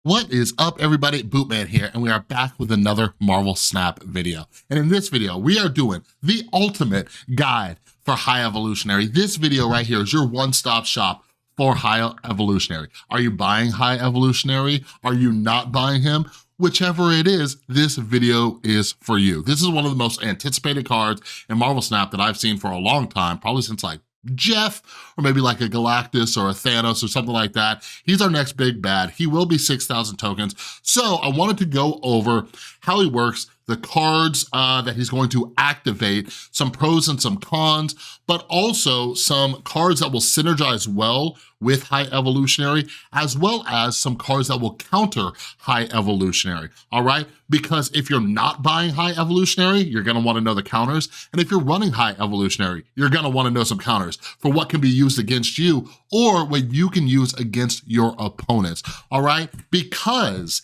What is up, everybody? Bootman here, and we are back with another Marvel Snap video. And in this video, we are doing the ultimate guide for High Evolutionary. This video right here is your one-stop shop for High Evolutionary. Are you buying High Evolutionary? Are you not buying him? Whichever it is, this video is for you. This is one of the most anticipated cards in Marvel Snap that I've seen for a long time, probably since like Jeff, or maybe like a Galactus or a Thanos or something like that. He's our next big bad. He will be 6,000 tokens. So I wanted to go over how he works, the cards that he's going to activate, some pros and some cons, but also some cards that will synergize well with High Evolutionary, as well as some cards that will counter High Evolutionary, all right? Because if you're not buying High Evolutionary, you're gonna wanna know the counters, and if you're running High Evolutionary, you're gonna wanna know some counters for what can be used against you or what you can use against your opponents, all right? Because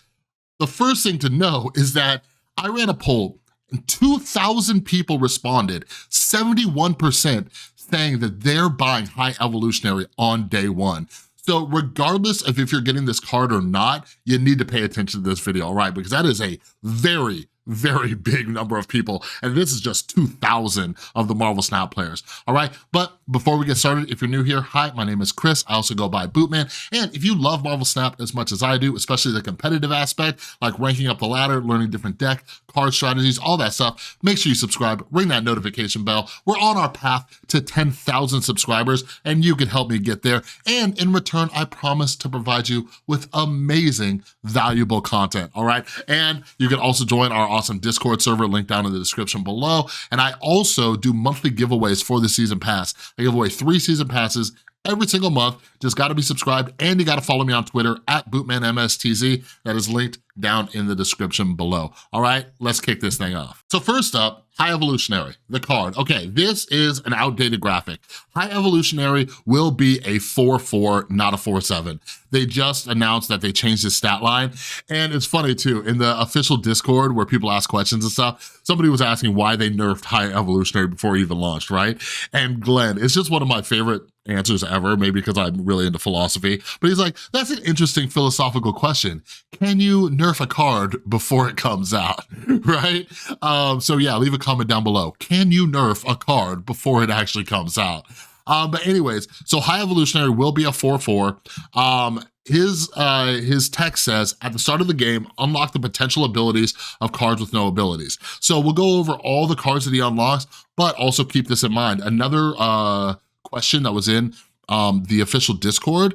the first thing to know is that I ran a poll and 2,000 people responded, 71% saying that they're buying High Evolutionary on day one. So regardless of if you're getting this card or not, you need to pay attention to this video, all right? Because that is a very big number of people, and this is just 2,000 of the Marvel Snap players, all right? But before we get started, if you're new here, hi, my name is Chris. I also go by Bootman, and if you love Marvel Snap as much as I do, especially the competitive aspect, like ranking up the ladder, learning different deck, card strategies, all that stuff, make sure you subscribe, ring that notification bell. We're on our path to 10,000 subscribers, and you can help me get there, and in return, I promise to provide you with amazing, valuable content, all right? And you can also join our awesome Discord server, link down in the description below. And I also do monthly giveaways for the season pass. I give away 3 season passes every single month. Just gotta be subscribed, and you gotta follow me on Twitter at BootmanMSTZ. That is linked down in the description below. All right, let's kick this thing off. So first up, High Evolutionary, the card. Okay, this is an outdated graphic. High Evolutionary will be a 4-4, not a 4-7. They just announced that they changed his stat line, and it's funny too, in the official Discord where people ask questions and stuff, somebody was asking why they nerfed High Evolutionary before he even launched, right? And Glenn, it's just one of my favorite answers ever, maybe because I'm really into philosophy, but he's like, that's an interesting philosophical question. Can you nerf a card before it comes out, right? So yeah, leave a comment down below. Can you nerf a card before it actually comes out? But anyways, so High Evolutionary will be a 4-4. His text says, at the start of the game, unlock the potential abilities of cards with no abilities. So we'll go over all the cards that he unlocks, but also keep this in mind. Another question that was in the official Discord,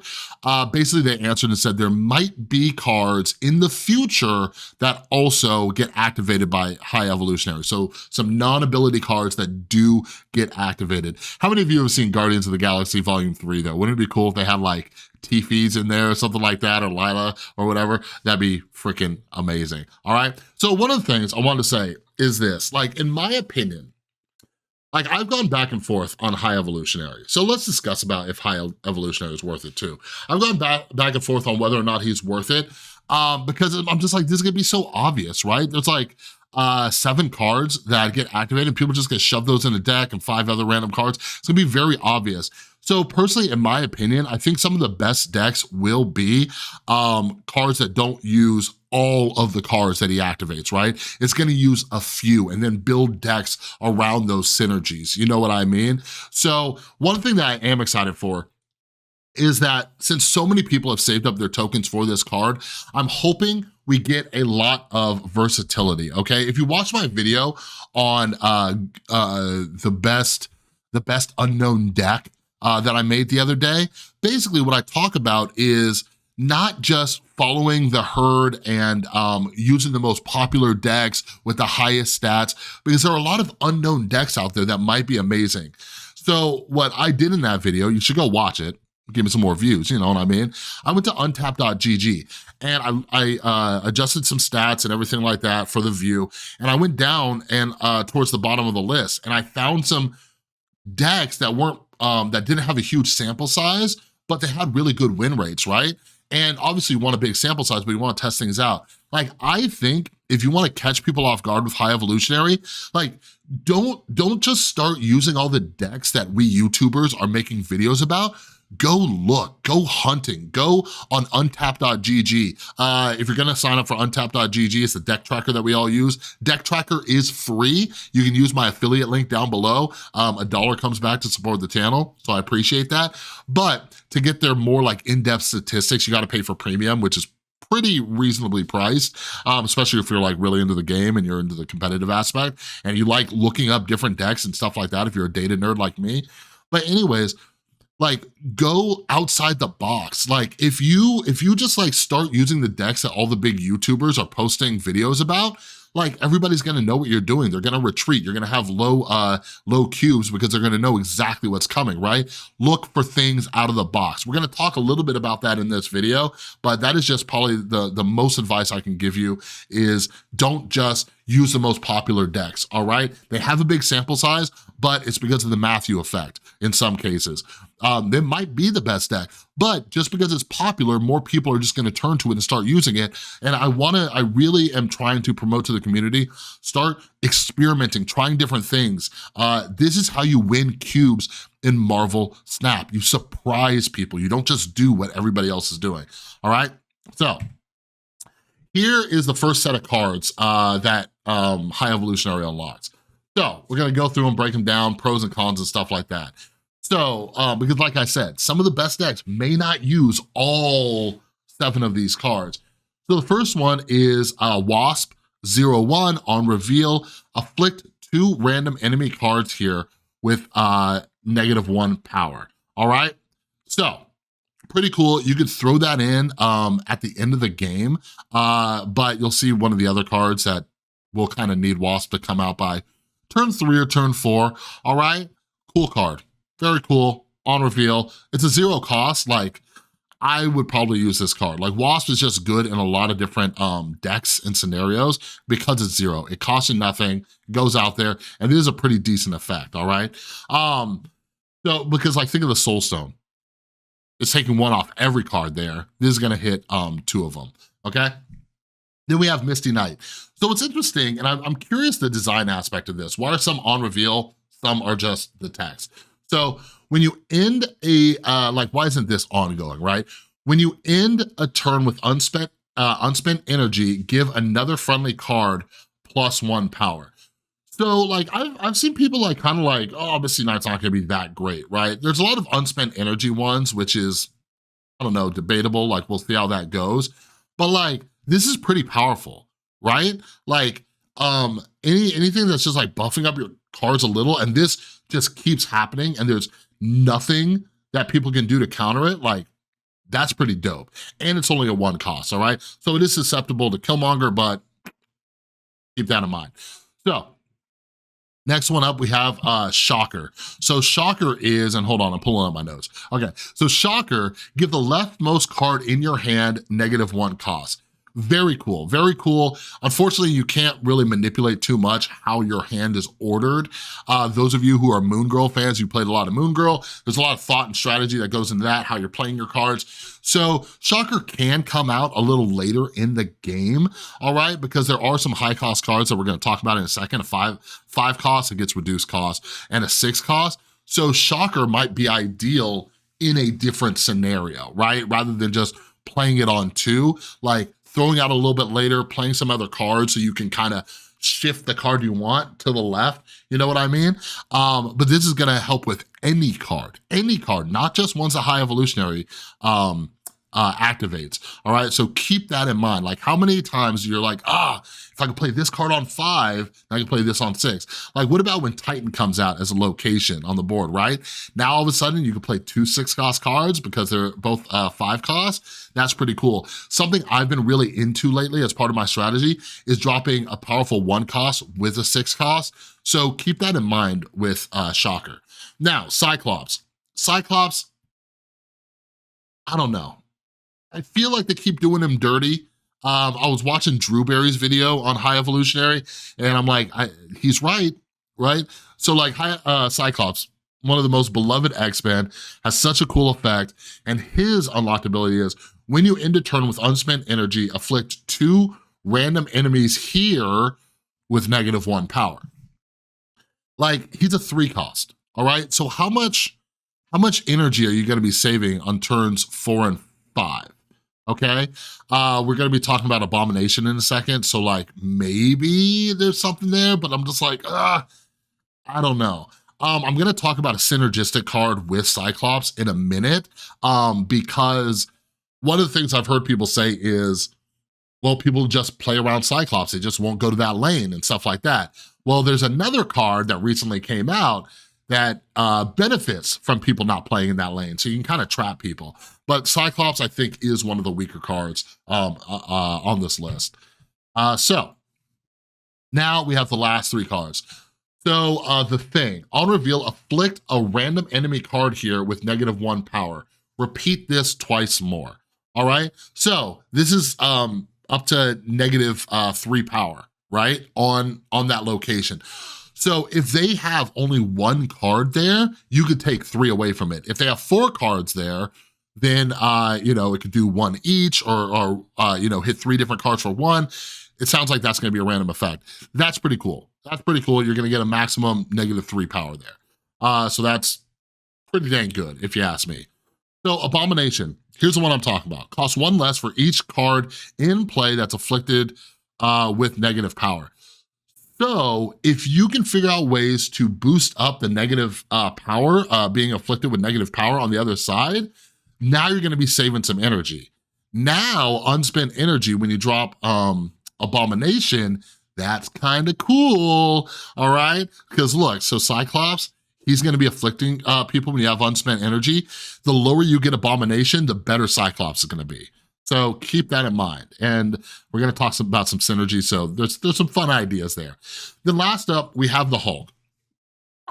basically they answered and said there might be cards in the future that also get activated by High Evolutionary. So some non-ability cards that do get activated. How many of you have seen Guardians of the Galaxy Volume 3 though? Wouldn't it be cool if they had like Tiffy's in there or something like that, or Lila or whatever? That'd be freaking amazing, all right? So one of the things I wanted to say is this, like in my opinion, like I've gone back and forth on High Evolutionary. So let's discuss about if High Evolutionary is worth it too. I've gone back and forth on whether or not he's worth it because I'm just like, this is gonna be so obvious, right? There's like 7 cards that get activated. People just get shoved those in a deck and 5 other random cards. It's gonna be very obvious. So personally, in my opinion, I think some of the best decks will be cards that don't use all of the cards that he activates, right? It's gonna use a few and then build decks around those synergies. You know what I mean? So one thing that I am excited for is that since so many people have saved up their tokens for this card, I'm hoping we get a lot of versatility, okay? If you watch my video on the best unknown deck that I made the other day, basically what I talk about is not just following the herd and using the most popular decks with the highest stats, because there are a lot of unknown decks out there that might be amazing. So what I did in that video, you should go watch it, give me some more views, you know what I mean? I went to untap.gg and I adjusted some stats and everything like that for the view, and I went down and towards the bottom of the list, and I found some decks that weren't, that didn't have a huge sample size, but they had really good win rates, right? And obviously you want a big sample size, but you wanna test things out. Like, I think if you wanna catch people off guard with High Evolutionary, like, don't just start using all the decks that we YouTubers are making videos about. go look, go hunting, go on untap.gg. If you're gonna sign up for untap.gg, it's the deck tracker that we all use. Deck tracker is free. You can use my affiliate link down below. $1 comes back to support the channel, so I appreciate that. But to get their more like in-depth statistics, you gotta pay for premium, which is pretty reasonably priced, especially if you're like really into the game and you're into the competitive aspect and you like looking up different decks and stuff like that if you're a data nerd like me. But anyways, like go outside the box. Like if you just like start using the decks that all the big YouTubers are posting videos about, like everybody's gonna know what you're doing. They're gonna retreat. You're gonna have low cubes because they're gonna know exactly what's coming, right? Look for things out of the box. We're gonna talk a little bit about that in this video, but that is just probably the most advice I can give you is don't just use the most popular decks, all right? They have a big sample size, but it's because of the Matthew effect in some cases. They might be the best deck, but just because it's popular, more people are just gonna turn to it and start using it. And I really am trying to promote to the community, start experimenting, trying different things. This is how you win cubes in Marvel Snap. You surprise people. You don't just do what everybody else is doing, all right? So here is the first set of cards that High Evolutionary unlocks. So we're gonna go through and break them down, pros and cons and stuff like that. So, because like I said, some of the best decks may not use all 7 of these cards. So the first one is Wasp 01 on reveal, afflict 2 random enemy cards here with -1 power, all right? So, pretty cool. You could throw that in at the end of the game, but you'll see one of the other cards that will kind of need Wasp to come out by turn 3 or turn 4, all right? Cool card. Very cool, on reveal. It's a 0 cost, like, I would probably use this card. Like, Wasp is just good in a lot of different decks and scenarios because it's 0. It costs you nothing, goes out there, and it is a pretty decent effect, all right? So, because, like, think of the Soul Stone. It's taking 1 off every card there. This is gonna hit 2 of them, okay? Then we have Misty Knight. So what's interesting, and I'm curious the design aspect of this. Why are some on reveal, some are just the text? So when you end a, like why isn't this ongoing, right? When you end a turn with unspent energy, give another friendly card +1 power. So like I've seen people like kind of like, oh, Misty Knight's not gonna be that great, right? There's a lot of unspent energy ones, which is, I don't know, debatable, like we'll see how that goes. But like, this is pretty powerful, right? Like anything that's just like buffing up your cards a little, and this just keeps happening and there's nothing that people can do to counter it, like that's pretty dope. And it's only a 1 cost, all right? So it is susceptible to Killmonger, but keep that in mind. So next one up, we have Shocker. So Shocker is, and hold on, I'm pulling up my notes. Okay, so Shocker, give the leftmost card in your hand -1 cost. Very cool, very cool. Unfortunately, you can't really manipulate too much how your hand is ordered. Those of you who are Moon Girl fans, you played a lot of Moon Girl, there's a lot of thought and strategy that goes into that, how you're playing your cards. So Shocker can come out a little later in the game, all right? Because there are some high cost cards that we're gonna talk about in a second, a 5 cost, it gets reduced cost, and a 6 cost. So Shocker might be ideal in a different scenario, right? Rather than just playing it on 2, like throwing out a little bit later, playing some other cards so you can kind of shift the card you want to the left, you know what I mean? But this is gonna help with any card, not just ones that High Evolutionary activates, all right? So keep that in mind. Like how many times you're like, if I can play this card on 5, I can play this on 6. Like what about when Titan comes out as a location on the board, right? Now all of a sudden you can play 2 6-cost cards because they're both 5 costs. That's pretty cool. Something I've been really into lately as part of my strategy is dropping a powerful 1 cost with a 6 cost. So keep that in mind with Shocker. Now, Cyclops. Cyclops, I don't know. I feel like they keep doing him dirty. I was watching Drew Berry's video on High Evolutionary, and I'm like, he's right? So like Cyclops, one of the most beloved X-Men, has such a cool effect, and his unlocked ability is, when you end a turn with unspent energy, afflict 2 random enemies here with -1 power. Like, he's a 3 cost, all right? So how much how much energy are you gonna be saving on turns 4 and 5? Okay, we're gonna be talking about Abomination in a second, so like maybe there's something there, but I'm just like, I don't know. I'm gonna talk about a synergistic card with Cyclops in a minute, because one of the things I've heard people say is, well, people just play around Cyclops, they just won't go to that lane and stuff like that. Well, there's another card that recently came out that benefits from people not playing in that lane, so you can kind of trap people. But Cyclops, I think, is one of the weaker cards on this list. So now we have the last 3 cards. So the Thing, on reveal, afflict a random enemy card here with -1 power. Repeat this twice more, all right? So this is up to -3 power, right? On that location. So if they have only 1 card there, you could take 3 away from it. If they have 4 cards there, then you know, it could do 1 each, or you know, hit 3 different cards for 1. It sounds like that's gonna be a random effect. That's pretty cool. That's pretty cool. You're gonna get a maximum -3 power there. So that's pretty dang good, if you ask me. So Abomination, here's the one I'm talking about. Costs 1 less for each card in play that's afflicted with negative power. So if you can figure out ways to boost up the negative power, being afflicted with negative power on the other side, now you're gonna be saving some energy. Now, unspent energy, when you drop Abomination, that's kind of cool, all right? Because look, so Cyclops, he's gonna be afflicting people when you have unspent energy. The lower you get Abomination, the better Cyclops is gonna be. So keep that in mind. And we're gonna talk about some synergy, so there's some fun ideas there. Then last up, we have the Hulk.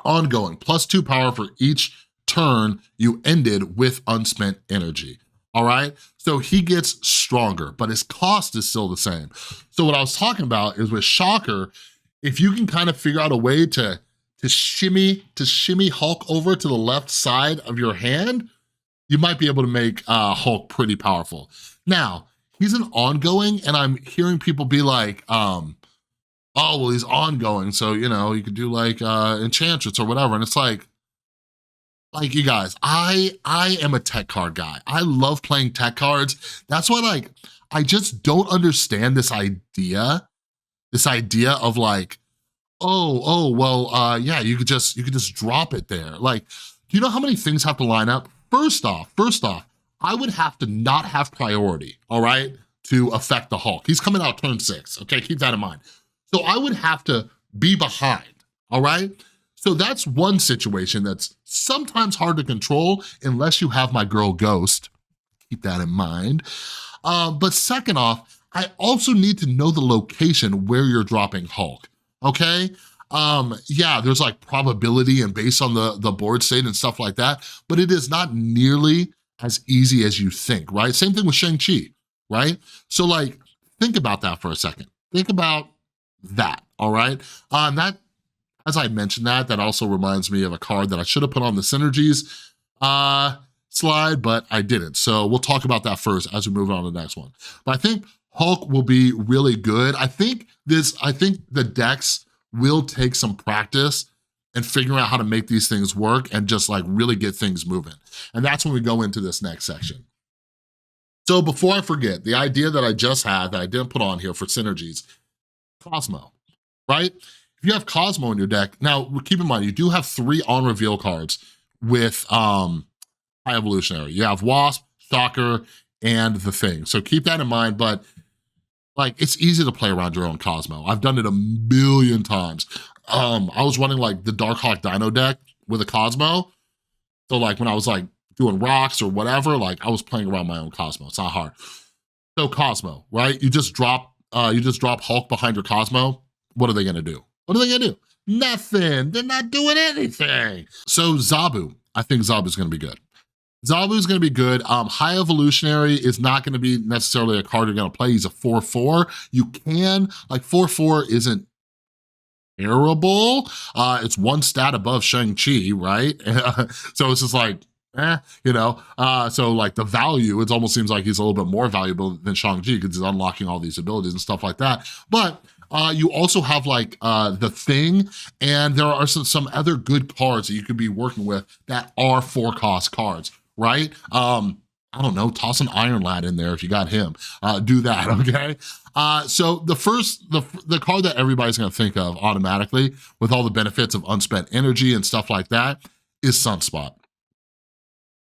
Ongoing, +2 power for each turn you ended with unspent energy, all right? So he gets stronger, but his cost is still the same. So what I was talking about is with Shocker, if you can kind of figure out a way to shimmy Hulk over to the left side of your hand, you might be able to make Hulk pretty powerful. Now, he's an ongoing, and I'm hearing people be like, oh, well, he's ongoing, so, you know, you could do like Enchantress or whatever, and it's like you guys, I am a tech card guy. I love playing tech cards. That's why, like, I just don't understand this idea of like, well, yeah, you could just drop it there. Like, do you know how many things have to line up? First off, I would have to not have priority, all right, to affect the Hulk. He's coming out turn 6, okay? Keep that in mind. So I would have to be behind, all right? So that's one situation that's sometimes hard to control unless you have my girl Ghost. Keep that in mind. But second off, I also need to know the location where you're dropping Hulk, okay? Yeah, there's like probability and based on the board state and stuff like that, but it is not nearly as easy as you think, right? Same thing with Shang-Chi, right? So like, think about that for a second. Think about that, all right? That, as I mentioned that also reminds me of a card that I should have put on the Synergies slide, but I didn't. So we'll talk about that first as we move on to the next one. But I think Hulk will be really good. I think the decks will take some practice and figuring out how to make these things work and just like really get things moving. And that's when we go into this next section. So before I forget, the idea that I just had that I didn't put on here for Synergies, Cosmo, right? If you have Cosmo in your deck, now keep in mind, you do have 3 on-reveal cards with High Evolutionary. You have Wasp, Shocker, and the Thing. So keep that in mind, but like, it's easy to play around your own Cosmo. I've done it a million times. I was running like the Darkhawk Dino deck with a Cosmo. So like when I was like doing rocks or whatever, like I was playing around my own Cosmo. It's not hard. So Cosmo, right? You just drop Hulk behind your Cosmo. What are they gonna do? What are they gonna do? Nothing. They're not doing anything. So Zabu, I think Zabu's gonna be good. Zabu's gonna be good. High Evolutionary is not gonna be necessarily a card you're gonna play. He's a 4/4. You can, like 4/4 isn't terrible. It's 1 stat above Shang-Chi, right? So it's just like, you know, so like the value, it almost seems like he's a little bit more valuable than Shang-Chi because he's unlocking all these abilities and stuff like that. But you also have like the Thing, and there are some other good cards that you could be working with that are 4-cost cards, right? I don't know, toss an Iron Lad in there if you got him. Do that, okay? So the card that everybody's gonna think of automatically with all the benefits of unspent energy and stuff like that is Sunspot.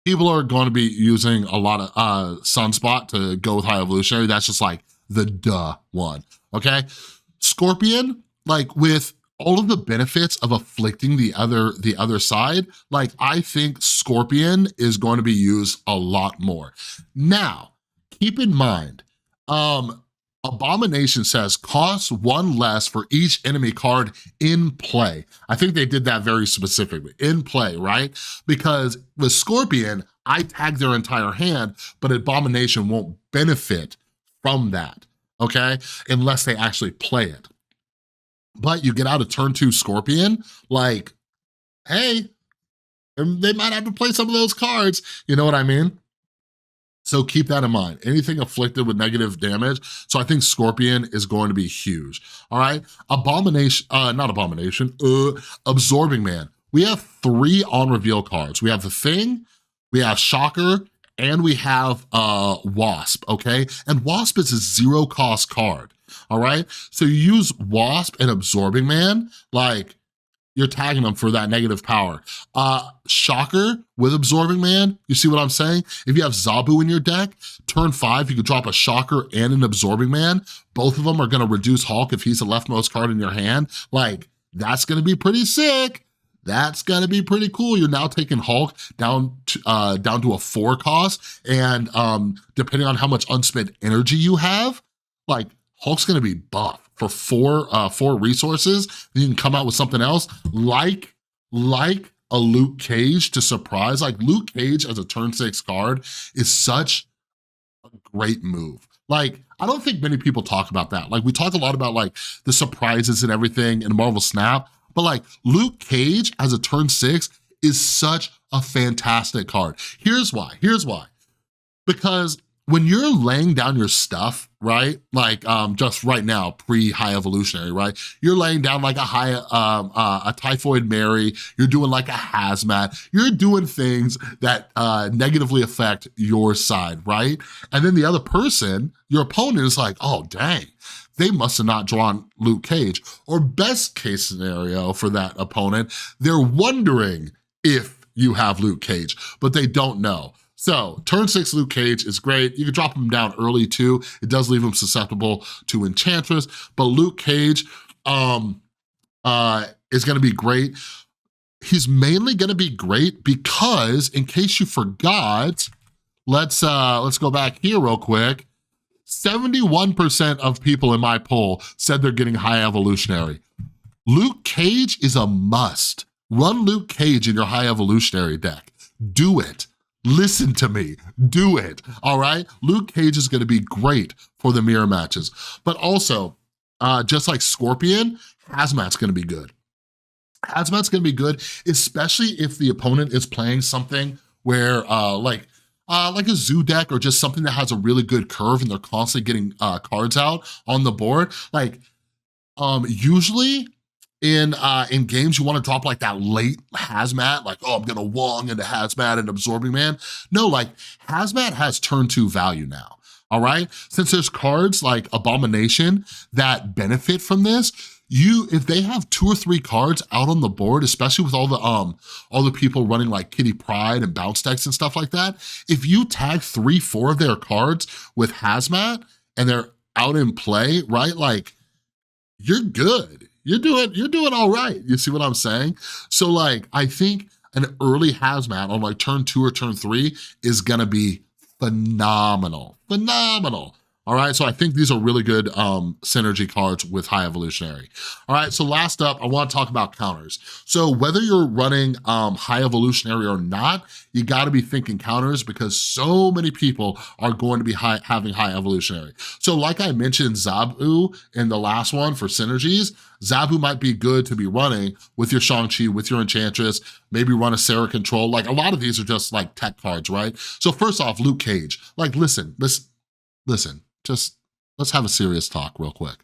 People are going to be using a lot of Sunspot to go with High Evolutionary. That's just like the duh one, okay? Scorpion, like with all of the benefits of afflicting the other side, like I think Scorpion is going to be used a lot more. Now, keep in mind, Abomination says costs 1 less for each enemy card in play. I think they did that very specifically, in play, right? Because with Scorpion, I tag their entire hand, but Abomination won't benefit from that, okay? Unless they actually play it. But you get out of turn 2 Scorpion, like, hey, they might have to play some of those cards, you know what I mean? So keep that in mind. Anything afflicted with negative damage. So I think Scorpion is going to be huge. All right. Absorbing Man. We have 3 on reveal cards. We have the Thing, we have Shocker, and we have Wasp, okay? And Wasp is a 0-cost card, all right? So you use Wasp and Absorbing Man, like, you're tagging them for that negative power. Shocker with Absorbing Man, you see what I'm saying? If you have Zabu in your deck, turn 5, you could drop a Shocker and an Absorbing Man. Both of them are gonna reduce Hulk if he's the leftmost card in your hand. Like, that's gonna be pretty sick. That's gonna be pretty cool. You're now taking Hulk down to a 4 cost, and depending on how much unspent energy you have, like, Hulk's gonna be buff for 4 resources. You can come out with something else like a Luke Cage to surprise. Like Luke Cage as a turn 6 card is such a great move. Like, I don't think many people talk about that. Like, we talk a lot about like the surprises and everything in Marvel Snap, but like Luke Cage as a turn 6 is such a fantastic card. Here's why. Because when you're laying down your stuff, right? Like just right now, pre-High Evolutionary, right? You're laying down like a Typhoid Mary, you're doing like a Hazmat, you're doing things that negatively affect your side, right? And then the other person, your opponent is like, oh dang, they must have not drawn Luke Cage. Or best case scenario for that opponent, they're wondering if you have Luke Cage, but they don't know. So turn 6 Luke Cage is great. You can drop him down early too. It does leave him susceptible to Enchantress, but Luke Cage is gonna be great. He's mainly gonna be great because, in case you forgot, let's go back here real quick. 71% of people in my poll said they're getting High Evolutionary. Luke Cage is a must. Run Luke Cage in your High Evolutionary deck. Do it. Listen to me, do it, all right? Luke Cage is gonna be great for the mirror matches, but also, just like Scorpion, Hazmat's gonna be good. Hazmat's gonna be good, especially if the opponent is playing something where, like a zoo deck or just something that has a really good curve and they're constantly getting cards out on the board. Like, usually, in games, you wanna drop like that late Hazmat, like, oh, I'm gonna Wong into Hazmat and Absorbing Man. No, like, Hazmat has turn 2 value now, all right? Since there's cards like Abomination that benefit from this, if they have 2 or 3 cards out on the board, especially with all the people running like Kitty Pryde and bounce decks and stuff like that, if you tag 3, 4 of their cards with Hazmat and they're out in play, right? Like, you're good. You're doing all right. You see what I'm saying? So like, I think an early Hazmat on like turn 2 or turn 3 is gonna be phenomenal. All right, so I think these are really good synergy cards with High Evolutionary. All right, so last up, I wanna talk about counters. So whether you're running High Evolutionary or not, you gotta be thinking counters because so many people are going to be having High Evolutionary. So like I mentioned Zabu in the last one for Synergies, Zabu might be good to be running with your Shang-Chi, with your Enchantress, maybe run a Sarah Control. Like a lot of these are just like tech cards, right? So first off, Luke Cage, like listen, just let's have a serious talk real quick.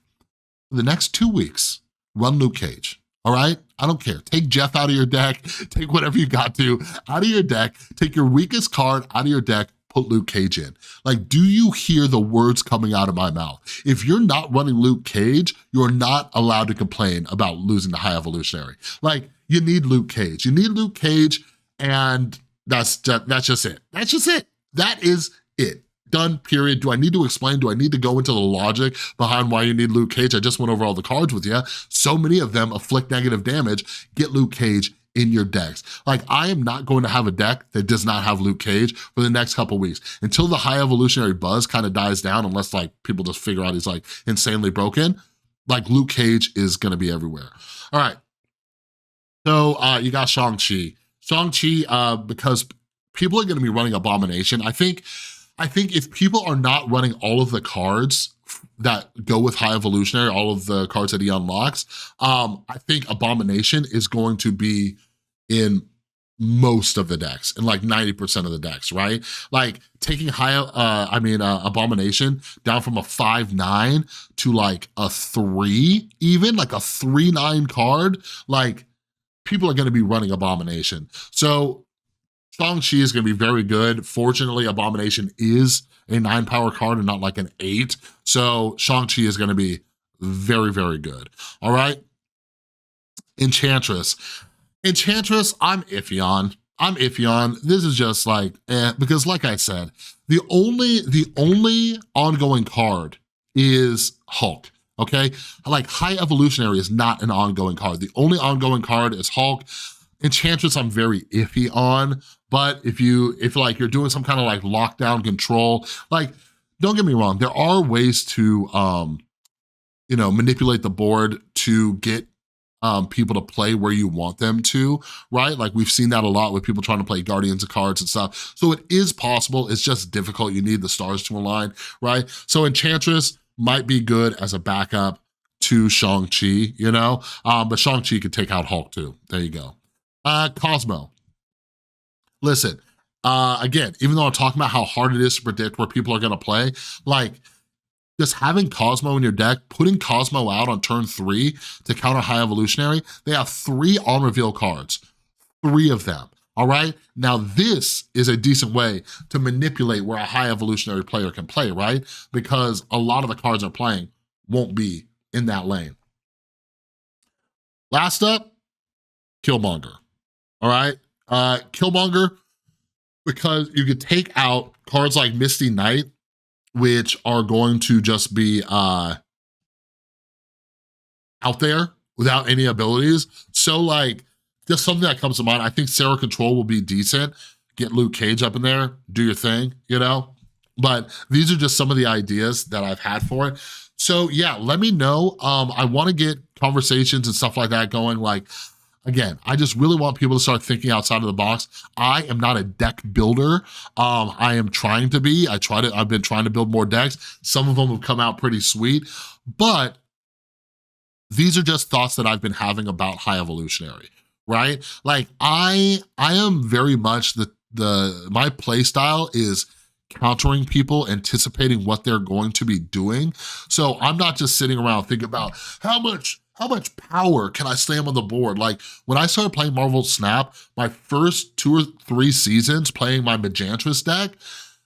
for the next 2 weeks, run Luke Cage, all right? I don't care. Take Jeff out of your deck, take whatever you got to out of your deck, take your weakest card out of your deck, put Luke Cage in. Like, do you hear the words coming out of my mouth? If you're not running Luke Cage, you're not allowed to complain about losing to High Evolutionary. Like, you need Luke Cage. You need Luke Cage, and that's just it. That's just it. That is it. Done, period. Do I need to explain? Do I need to go into the logic behind why you need Luke Cage? I just went over all the cards with you. So many of them afflict negative damage. Get Luke Cage in your decks. Like, I am not going to have a deck that does not have Luke Cage for the next couple weeks until the High Evolutionary buzz kind of dies down, unless like people just figure out he's like insanely broken. Like, Luke Cage is going to be everywhere. All right. So you got Shang-Chi. Shang-Chi, because people are going to be running Abomination. I think if people are not running all of the cards that go with High Evolutionary, all of the cards that he unlocks, I think Abomination is going to be in most of the decks, in like 90% of the decks, right? Like, taking Abomination down from a 5/9 to like a 3, even like a 3/9 card, like, people are gonna be running Abomination. So Shang-Chi is gonna be very good. Fortunately, Abomination is a 9 power card and not like an 8. So Shang-Chi is gonna be very, very good. All right. Enchantress. Enchantress, I'm iffy on. This is just like, because like I said, the only ongoing card is Hulk. Okay, like, High Evolutionary is not an ongoing card. The only ongoing card is Hulk. Enchantress, I'm very iffy on, but if like you're doing some kind of like lockdown control, like, don't get me wrong, there are ways to, manipulate the board to get people to play where you want them to, right? Like, we've seen that a lot with people trying to play Guardians of Cards and stuff. So it is possible, it's just difficult. You need the stars to align, right? So Enchantress might be good as a backup to Shang-Chi, but Shang-Chi could take out Hulk too. There you go. Cosmo. Listen, again, even though I'm talking about how hard it is to predict where people are gonna play, like, just having Cosmo in your deck, putting Cosmo out on turn 3 to counter High Evolutionary, they have 3 on-reveal cards, 3 of them. All right, now this is a decent way to manipulate where a High Evolutionary player can play, right? Because a lot of the cards they're playing won't be in that lane. Last up, Killmonger, all right? Killmonger, because you could take out cards like Misty Knight, which are going to just be out there without any abilities. So like, just something that comes to mind, I think Sarah Control will be decent. Get Luke Cage up in there, do your thing, But these are just some of the ideas that I've had for it. So yeah, let me know. I wanna get conversations and stuff like that going. Like, again, I just really want people to start thinking outside of the box. I am not a deck builder. I am trying to be. I've been trying to build more decks. Some of them have come out pretty sweet, but these are just thoughts that I've been having about High Evolutionary, right? Like, I am very much my play style is countering people, anticipating what they're going to be doing. So I'm not just sitting around thinking about how much power can I slam on the board? Like, when I started playing Marvel Snap, my first 2 or 3 seasons playing my Majantress deck,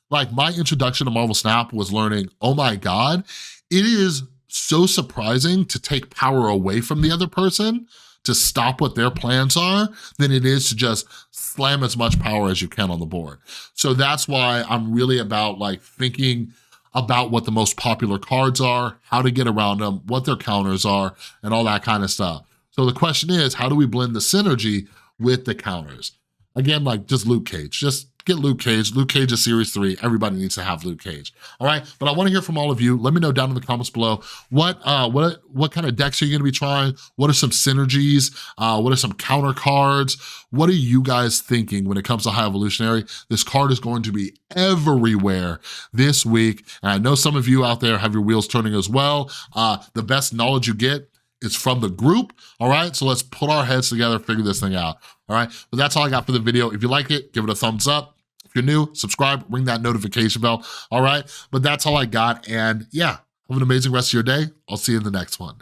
like, my introduction to Marvel Snap was learning, oh my God, it is so surprising to take power away from the other person to stop what their plans are than it is to just slam as much power as you can on the board. So that's why I'm really about like thinking about what the most popular cards are, how to get around them, what their counters are, and all that kind of stuff. So the question is, how do we blend the synergy with the counters? Again, like, just Luke Cage. Just get Luke Cage. Luke Cage is Series 3. Everybody needs to have Luke Cage. All right, but I want to hear from all of you. Let me know down in the comments below what kind of decks are you going to be trying? What are some synergies? What are some counter cards? What are you guys thinking when it comes to High Evolutionary? This card is going to be everywhere this week, and I know some of you out there have your wheels turning as well. The best knowledge you get is from the group, all right? So let's put our heads together, figure this thing out, all right? But that's all I got for the video. If you like it, give it a thumbs up. If you're new, subscribe, ring that notification bell, all right? But that's all I got, and yeah, have an amazing rest of your day. I'll see you in the next one.